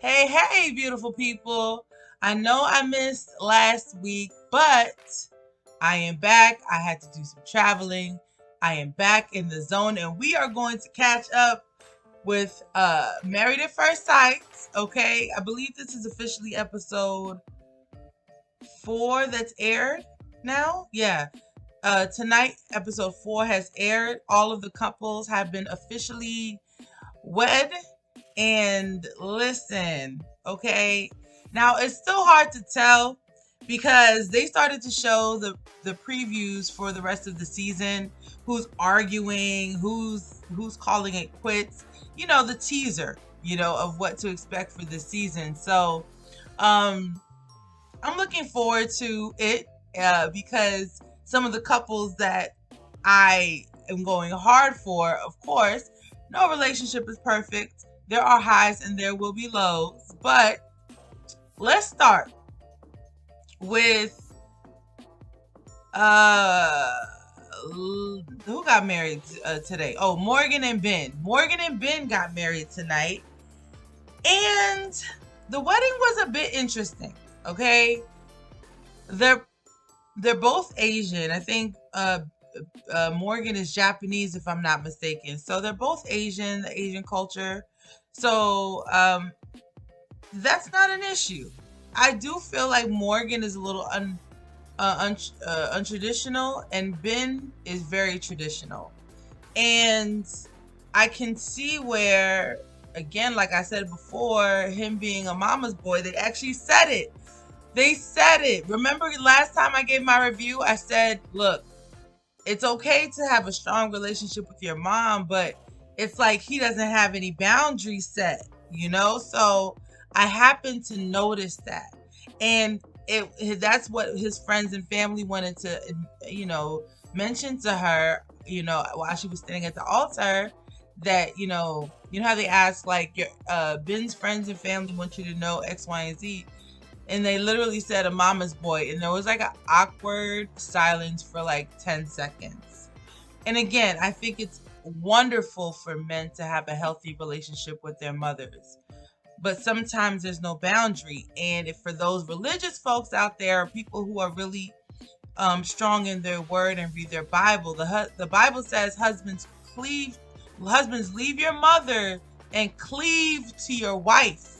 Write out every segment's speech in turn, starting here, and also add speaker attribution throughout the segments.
Speaker 1: Hey, hey, beautiful people. I know I missed last week, but I am back. I had to do some traveling. I am back in the zone, and we are going to catch up with Married at First Sight. Okay, I believe this is officially episode 4 that's aired now. Yeah. Tonight, episode 4 has aired. All of the couples have been officially wed. And listen, okay? Now it's still hard to tell because they started to show the previews for the rest of the season, who's arguing, who's calling it quits. The teaser, of what to expect for this season. So, um I'm looking forward to it because some of the couples that I am going hard for, of course, no relationship is perfect. There are highs and there will be lows. But let's start with uh who got married today? Oh, Morgan and Ben. Morgan and Ben got married tonight. And the wedding was a bit interesting. Okay. They're they're both Asian. I think Morgan is Japanese, if I'm not mistaken. So they're both Asian, the Asian culture. So that's not an issue. I do feel like Morgan is a little untraditional, and Ben is very traditional. And I can see where, again, like I said before, him being a mama's boy, they actually said it. They said it. Remember last time I gave my review, I said, look, it's okay to have a strong relationship with your mom, but it's like he doesn't have any boundaries set, So I happened to notice that. And that's what his friends and family wanted to, mention to her, while she was standing at the altar, that, how they ask, like, your Ben's friends and family want you to know X, Y, and Z. And they literally said a mama's boy, and there was like an awkward silence for like 10 seconds. And again, I think it's wonderful for men to have a healthy relationship with their mothers, but sometimes there's no boundary. And if for those religious folks out there, people who are really strong in their word and read their Bible, the Bible says husbands leave your mother and cleave to your wife.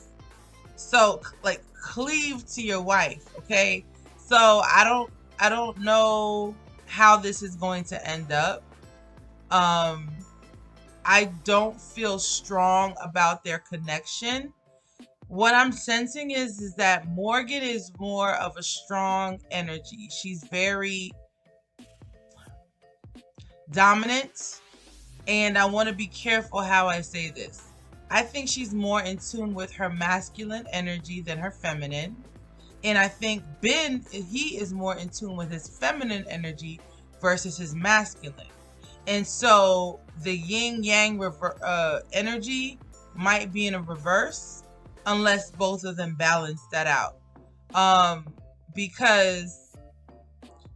Speaker 1: So, like, cleave to your wife, okay? So I don't know how this is going to end up. I don't feel strong about their connection. What I'm sensing is that Morgan is more of a strong energy. She's very dominant, and I want to be careful how I say this. I think she's more in tune with her masculine energy than her feminine. And I think Ben, he is more in tune with his feminine energy versus his masculine. And so the yin yang energy might be in a reverse unless both of them balance that out. Because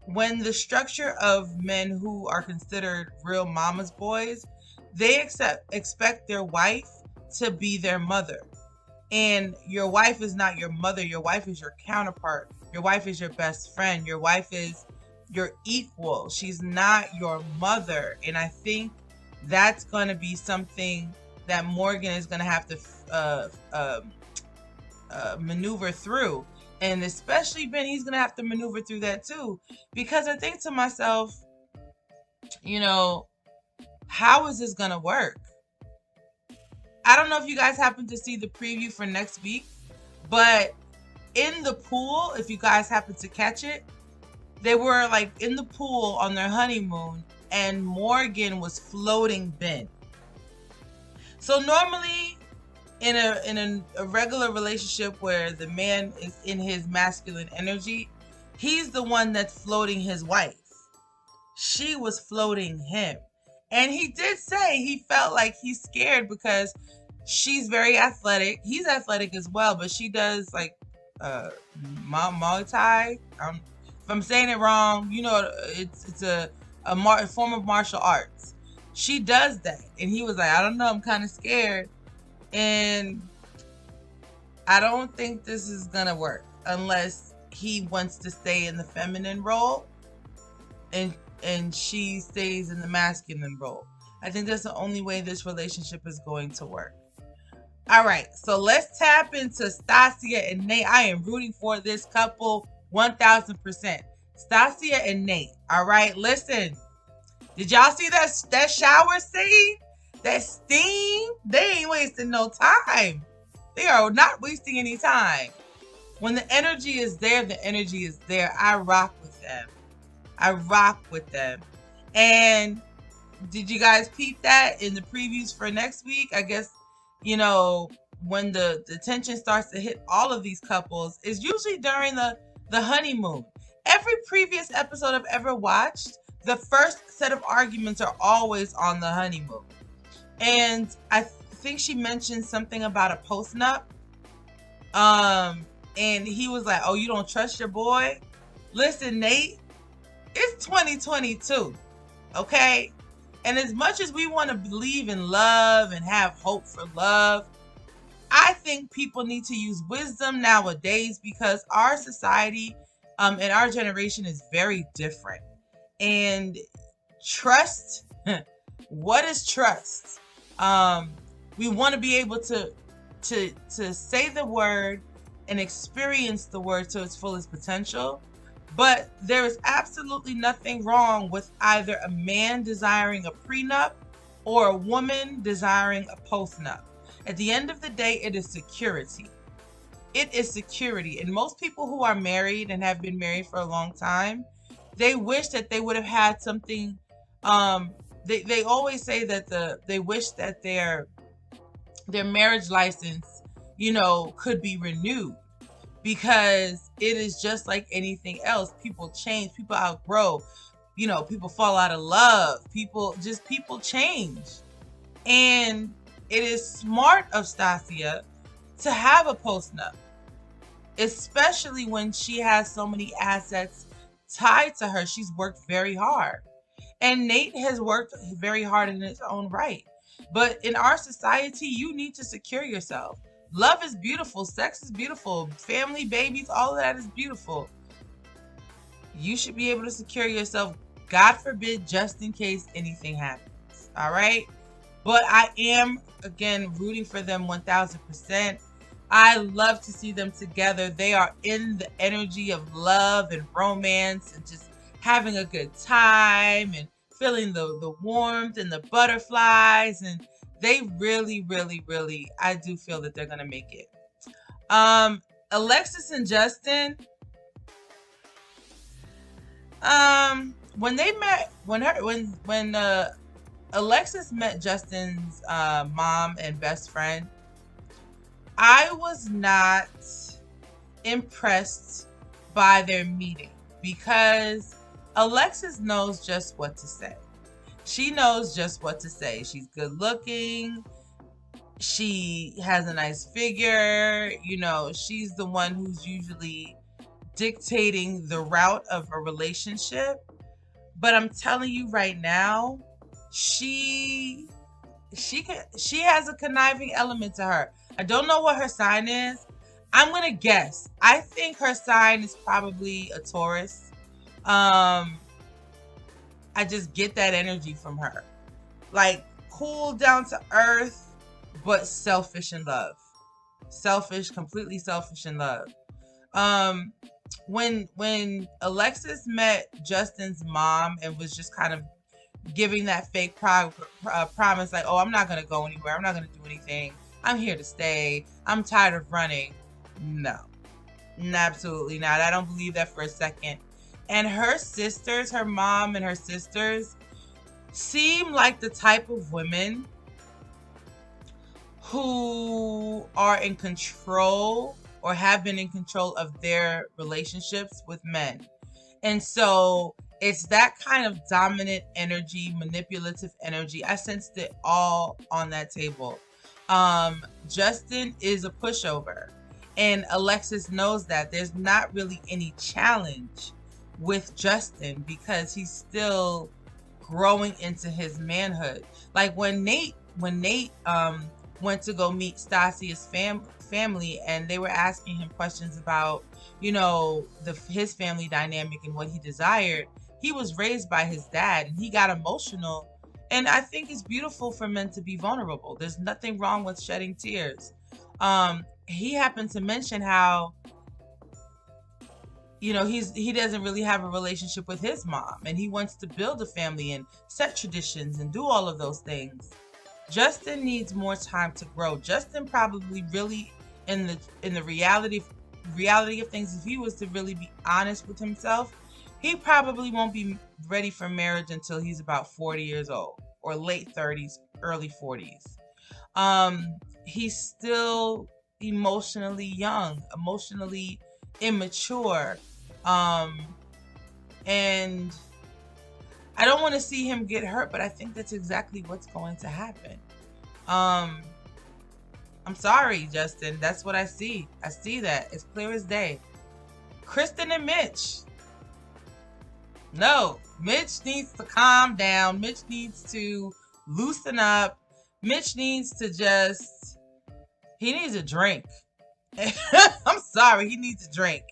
Speaker 1: when the structure of men who are considered real mama's boys, they expect their wife to be their mother. And your wife is not your mother. Your wife is your counterpart. Your wife is your best friend. Your wife is your equal. She's not your mother. And I think that's going to be something that Morgan is going to have to maneuver through. And especially Ben, he's going to have to maneuver through that too. Because I think to myself, how is this going to work? I don't know if you guys happen to see the preview for next week, but in the pool, if you guys happen to catch it, they were like in the pool on their honeymoon, and Morgan was floating Ben. So normally in a regular relationship where the man is in his masculine energy, he's the one that's floating his wife. She was floating him. And he did say he felt like he's scared because she's very athletic. He's athletic as well, but she does like Muay Thai. If I'm saying it wrong, it's a form of martial arts. She does that. And he was like, I don't know, I'm kind of scared. And I don't think this is gonna work unless he wants to stay in the feminine role and she stays in the masculine role. I think that's the only way this relationship is going to work. All right, so let's tap into Stasia and Nate. I am rooting for this couple 1000%. Stasia and Nate. All right, listen. Did y'all see that shower scene? That steam? They ain't wasting no time. They are not wasting any time. When the energy is there, the energy is there. I rock with them. I rock with them. And did you guys peep that in the previews for next week? I guess, you know, when the tension starts to hit all of these couples is usually during the honeymoon. Every previous episode I've ever watched, the first set of arguments are always on the honeymoon. And I think she mentioned something about a post-nup. And he was like, oh, you don't trust your boy? Listen, Nate, it's 2022, okay? And as much as we want to believe in love and have hope for love, I think people need to use wisdom nowadays because our society and our generation is very different. And trust, what is trust? We want to be able to say the word and experience the word to its fullest potential. But there is absolutely nothing wrong with either a man desiring a prenup or a woman desiring a postnup. At the end of the day, it is security. It is security. And most people who are married and have been married for a long time, they wish that they would have had something. They always say that they wish that their marriage license, you know, could be renewed. Because it is just like anything else. People change, people outgrow, you know, people fall out of love, people change. And it is smart of Stasia to have a postnup, especially when she has so many assets tied to her. She's worked very hard. And Nate has worked very hard in his own right. But in our society, you need to secure yourself. Love is beautiful. Sex is beautiful. Family, babies, all of that is beautiful. You should be able to secure yourself, God forbid, just in case anything happens. All right? But I am, again, rooting for them 1000%. I love to see them together. They are in the energy of love and romance and just having a good time and feeling the warmth and the butterflies, and they really, really, really, I do feel that they're gonna make it. Alexis and Justin, when they met, when Alexis met Justin's mom and best friend, I was not impressed by their meeting because Alexis knows just what to say. She knows just what to say. She's good looking. She has a nice figure. You know, she's the one who's usually dictating the route of a relationship. But I'm telling you right now, she has a conniving element to her. I don't know what her sign is. I'm going to guess. I think her sign is probably a Taurus. I just get that energy from her. Like, cool, down to earth, but selfish in love. Selfish, completely selfish in love. When Alexis met Justin's mom and was just kind of giving that fake promise, like, oh, I'm not going to go anywhere. I'm not going to do anything. I'm here to stay. I'm tired of running. No, absolutely not. I don't believe that for a second. And her sisters, her mom and her sisters, seem like the type of women who are in control or have been in control of their relationships with men. And so it's that kind of dominant energy, manipulative energy. I sensed it all on that table. Justin is a pushover, and Alexis knows that. There's not really any challenge with Justin because he's still growing into his manhood. Like when Nate went to go meet Stassia's family, and they were asking him questions about, his family dynamic and what he desired. He was raised by his dad, and he got emotional. And I think it's beautiful for men to be vulnerable. There's nothing wrong with shedding tears. He happened to mention how, he doesn't really have a relationship with his mom, and he wants to build a family and set traditions and do all of those things. Justin needs more time to grow. Justin probably really, in the reality of things, if he was to really be honest with himself, he probably won't be ready for marriage until he's about 40 years old, or late 30s, early 40s. He's still emotionally young, emotionally immature, and I don't want to see him get hurt, but I think that's exactly what's going to happen. I'm sorry, Justin. That's what I see. I see that. It's clear as day. Kristen and Mitch. No, Mitch needs to calm down. Mitch needs to loosen up. Mitch needs to he needs a drink. I'm sorry, he needs a drink.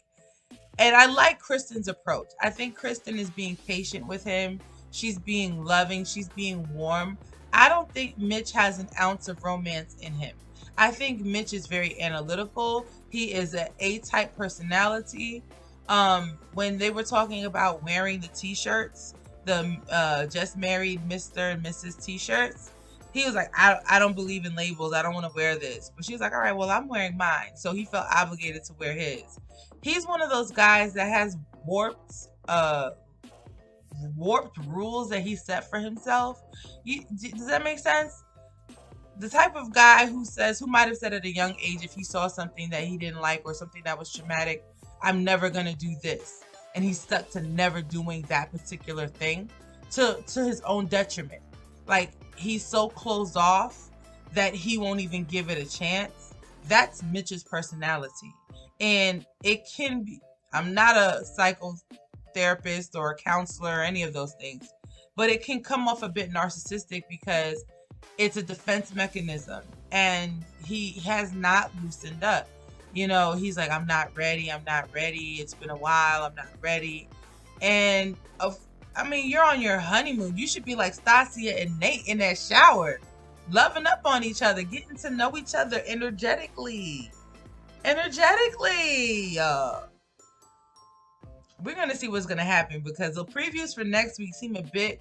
Speaker 1: And I like Kristen's approach. I think Kristen is being patient with him. She's being loving. She's being warm. I don't think Mitch has an ounce of romance in him. I think Mitch is very analytical. He is an A-type personality. When they were talking about wearing the t-shirts, the just married Mr. and Mrs. t-shirts, he was like, I don't believe in labels. I don't want to wear this. But she was like, all right, well, I'm wearing mine. So he felt obligated to wear his. He's one of those guys that has warped rules that he set for himself. Does that make sense? The type of guy who might have said at a young age, if he saw something that he didn't like or something that was traumatic, I'm never going to do this. And he's stuck to never doing that particular thing to his own detriment. Like, he's so closed off that he won't even give it a chance. That's Mitch's personality. And it can be, I'm not a psychotherapist or a counselor or any of those things, but it can come off a bit narcissistic because it's a defense mechanism, and he has not loosened up. He's like, I'm not ready. It's been a while. I'm not ready. And you're on your honeymoon. You should be like Stasia and Nate in that shower, loving up on each other, getting to know each other energetically. We're going to see what's going to happen, because the previews for next week seem a bit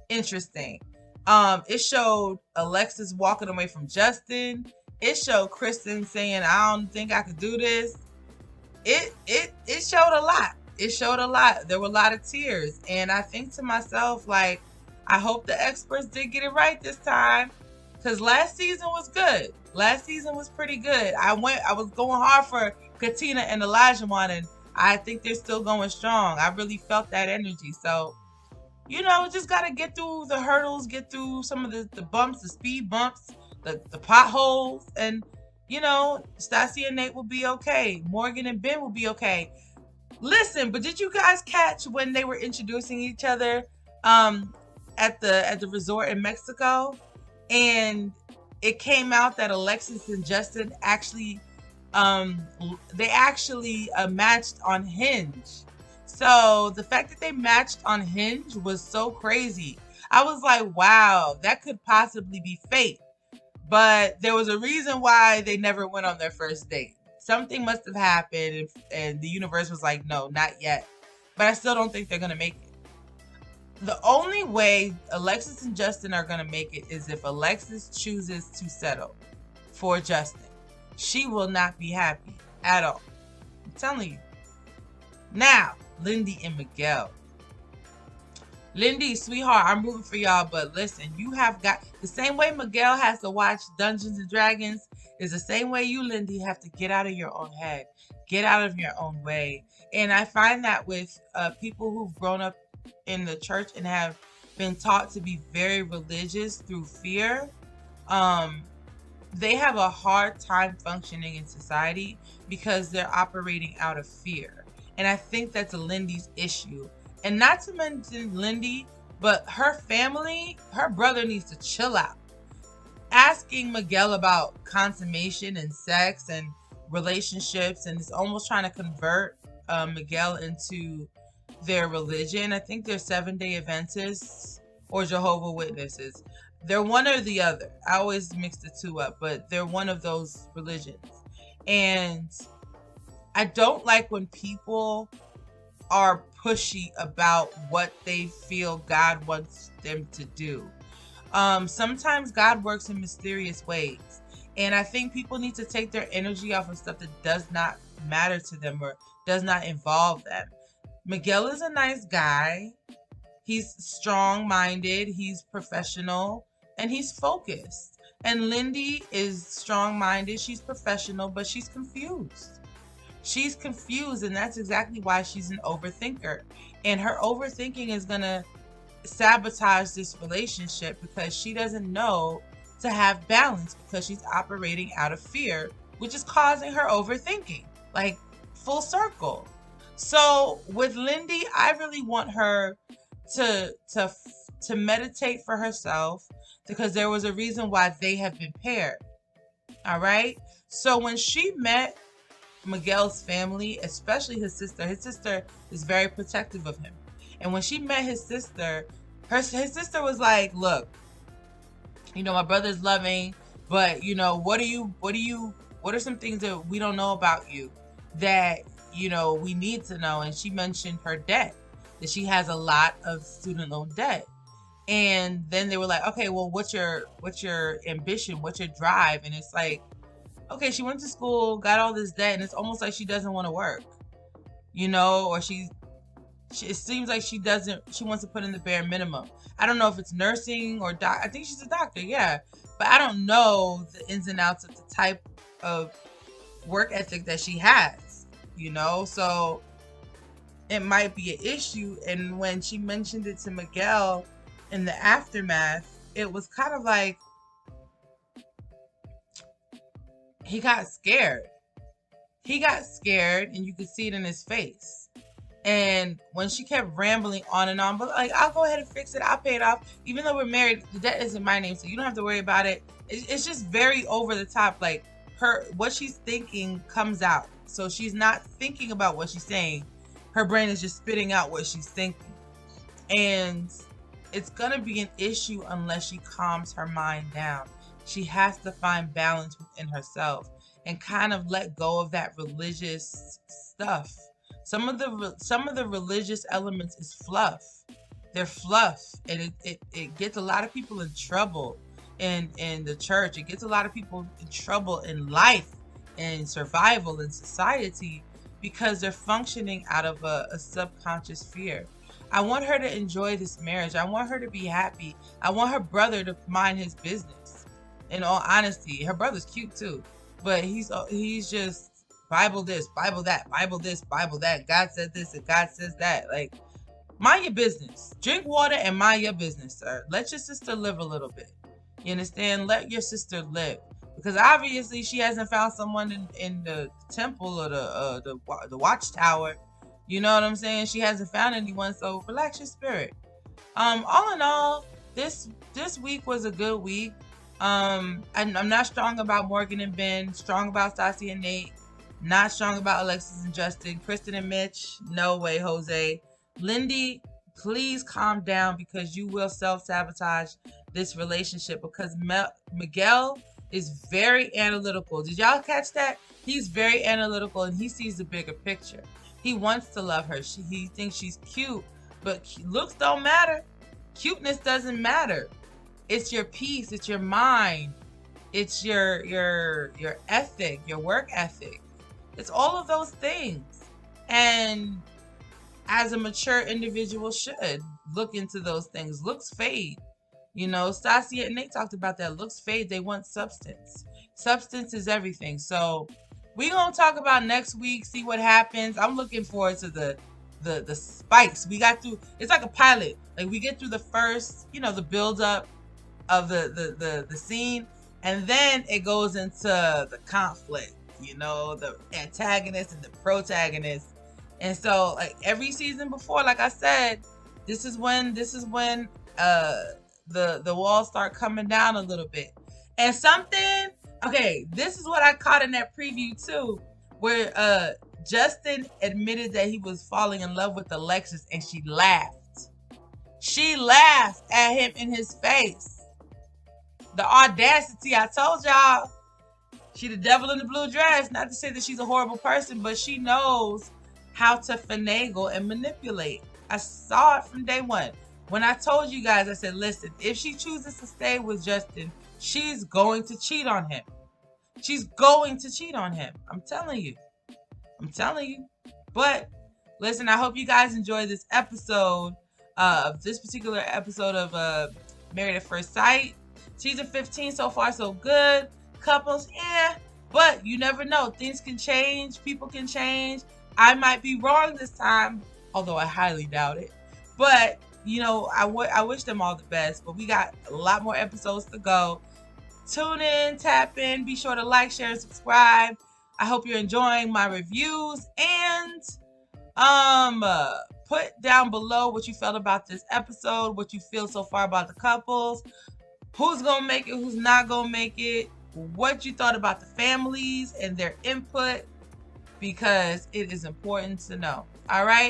Speaker 1: interesting. It showed Alexis walking away from Justin. It showed Kristen saying, I don't think I could do this. It showed a lot. It showed a lot. There were a lot of tears. And I think to myself, like, I hope the experts did get it right this time, because last season was good. Last season was pretty good. I was going hard for Katina and Elijahwan, and I think they're still going strong. I really felt that energy. So, just got to get through the hurdles, get through some of the bumps, the speed bumps, the potholes, and, Stacia and Nate will be okay. Morgan and Ben will be okay. Listen, but did you guys catch when they were introducing each other at the resort in Mexico? And it came out that Alexis and Justin actually matched on Hinge. So the fact that they matched on Hinge was so crazy. I was like, wow, that could possibly be fate. But there was a reason why they never went on their first date. Something must have happened, and the universe was like, no, not yet. But I still don't think they're going to make it. The only way Alexis and Justin are going to make it is if Alexis chooses to settle for Justin. She will not be happy at all. I'm telling you. Now, Lindy and Miguel. Lindy, sweetheart, I'm rooting for y'all, but listen, you have got, the same way Miguel has to watch Dungeons and Dragons is the same way you, Lindy, have to get out of your own head. Get out of your own way. And I find that with people who've grown up in the church and have been taught to be very religious through fear, they have a hard time functioning in society because they're operating out of fear. And I think that's Lindy's issue. And not to mention Lindy, but her family, her brother needs to chill out. asking Miguel about consummation and sex and relationships, and is almost trying to convert Miguel into their religion. I think they're Seventh-day Adventists or Jehovah Witnesses. They're one or the other. I always mix the two up, but they're one of those religions. And I don't like when people are pushy about what they feel God wants them to do. Sometimes God works in mysterious ways. And I think people need to take their energy off of stuff that does not matter to them or does not involve them. Miguel is a nice guy. He's strong-minded, he's professional, and he's focused. And Lindy is strong-minded, she's professional, but she's confused. She's confused, and that's exactly why she's an overthinker. And her overthinking is going to sabotage this relationship because she doesn't know to have balance because she's operating out of fear, which is causing her overthinking, like full circle. So with Lindy, I really want her to meditate for herself because there was a reason why they have been paired. All right. So when she met Miguel's family, especially his sister is very protective of him. And when she met his sister, his sister was like, look, my brother's loving, but what are some things that we don't know about you that, we need to know? And she mentioned her debt, that she has a lot of student loan debt. And then they were like, okay, well, what's your ambition? What's your drive? And it's like, okay, she went to school, got all this debt, and it's almost like she doesn't want to work, or it seems like she wants to put in the bare minimum. I don't know if it's nursing or I think she's a doctor, yeah. But I don't know the ins and outs of the type of work ethic that she has, so it might be an issue. And when she mentioned it to Miguel in the aftermath, it was kind of like he got scared. He got scared, and you could see it in his face. And when she kept rambling on and on, but like, I'll go ahead and fix it, I'll pay it off. Even though we're married, the debt isn't my name, so you don't have to worry about it. It's just very over the top. Like, what she's thinking comes out. So she's not thinking about what she's saying. Her brain is just spitting out what she's thinking. And it's going to be an issue unless she calms her mind down. She has to find balance within herself and kind of let go of that religious stuff. Some of the religious elements is fluff. They're fluff, and it gets a lot of people in trouble in the church. It gets a lot of people in trouble in life and survival in society because they're functioning out of a subconscious fear. I want her to enjoy this marriage. I want her to be happy. I want her brother to mind his business. In all honesty, her brother's cute too, but he's just Bible this, Bible that, Bible this, Bible that. God said this and God says that. Like, mind your business. Drink water and mind your business, sir. Let your sister live a little bit. You understand? Let your sister live. Because obviously she hasn't found someone in the temple or the watchtower. You know what I'm saying? She hasn't found anyone, so relax your spirit. All in all, this week was a good week. I'm not strong about Morgan and Ben, strong about Stassi and Nate, not strong about Alexis and Justin, Kristen and Mitch, no way, Jose. Lindy, please calm down because you will self-sabotage this relationship because Miguel is very analytical. Did y'all catch that? He's very analytical and he sees the bigger picture. He wants to love her. He thinks she's cute, but looks don't matter. Cuteness doesn't matter. It's your peace. It's your mind. It's your ethic, your work ethic. It's all of those things. And as a mature individual should look into those things. Looks fade. Stassi and Nate talked about that. Looks fade. They want substance. Substance is everything. So we're going to talk about next week, see what happens. I'm looking forward to the spikes. We got through, it's like a pilot. Like we get through the first, the build up of the scene, and then it goes into the conflict, the antagonist and the protagonist. And so like every season before, like I said, this is when the walls start coming down a little bit. And something, okay, this is what I caught in that preview too, where Justin admitted that he was falling in love with Alexis, and she laughed. She laughed at him in his face. The audacity, I told y'all. She the devil in the blue dress. Not to say that she's a horrible person, but she knows how to finagle and manipulate. I saw it from day one. When I told you guys, I said, listen, if she chooses to stay with Justin, she's going to cheat on him. She's going to cheat on him. I'm telling you. I'm telling you. But listen, I hope you guys enjoyed this episode of this particular episode of Married at First Sight. Season 15 so far so good. Couples, yeah, but you never know. Things can change. People can change. I might be wrong this time, although I highly doubt it. But, you know, I wish them all the best. But we got a lot more episodes to go. Tune in, tap in, be sure to like, share, and subscribe. I hope you're enjoying my reviews, and put down below what you felt about this episode, what you feel so far about the couples, who's gonna make it, who's not gonna make it, what you thought about the families and their input, because it is important to know. All right.